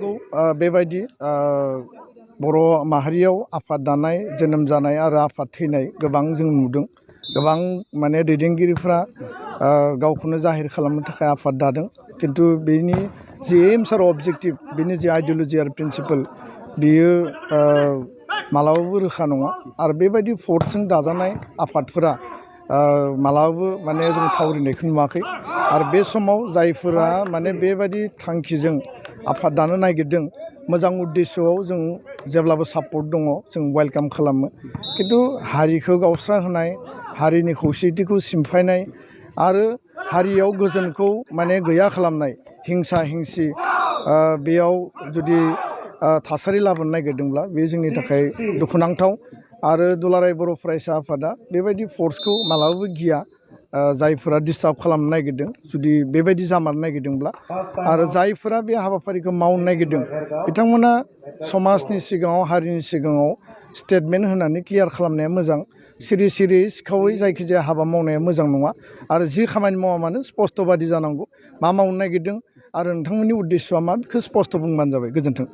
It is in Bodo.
बेबायदि बर' माहारियाव आफाद दानाय जोनोम जानाय आरो आफाद थैनाय गोबां जों नुदों। गोबां माने दैदेनगिरिफ्रा गावखौनो जाहिर खालामनो थाखाय आफाद दादों, खिन्थु बेनि जि एम्स आरो अबजेक्टिभ, बेनि जि आइडिय'लजि आरो प्रिन्सिपल, बेयो मालाबाबो रोखा नङा। आरो बेबायदि फर्सजों दाजानाय आफादफोरा मालाबाबो माने जों थावरिनायखौ नुवाखै। आरो बे समाव जायफोरा माने बेबायदि थांखिजों आफाद दानो नागिरदों, मोजां उद्देশ্যआव जों जेब्लाबो सापर्ट दङ, जों वेलकाम खालामो। खिन्थु हारिखौ गावस्रा होनाय, हारिनि खौसेथिखौ सिमफायनाय आरो हारियाव गोजोनखौ माने गैया खालामनाय, हिंसा हिंसि बेयाव जुदि थासारि लाबोनो नागिरदोंब्ला बे जोंनि थाखाय दुखुनांथाव। आरो दुलाराय बर' फरायसा आफादा बेबायदि फर्सखौ मालाबाबो गिया। जायफोरा डिस्टार्ब खालामनो नागिरदों, जुदि बेबायदि जामारनो नागिरदोंब्ला, आरो जायफोरा बे हाबाफारिखौ मावनो नागिरदों, बिथांमोना समाजनि सिगाङाव, हारिनि सिगाङाव स्टेटमेन्ट होनानै क्लियार खालामनाया मोजां। सिरि सिरि सिखावै जायखिजाया हाबा मावनाया मोजां नङा। आरो जि खामानि मावा मानो स्पष्टबादि जानांगौ, मा मावनो नागिरदों आरो नोंथांमोननि उद्देশ্যआ मा, बेखौ स्पष्ट बुंबानो जाबाय। गोजोन्थों।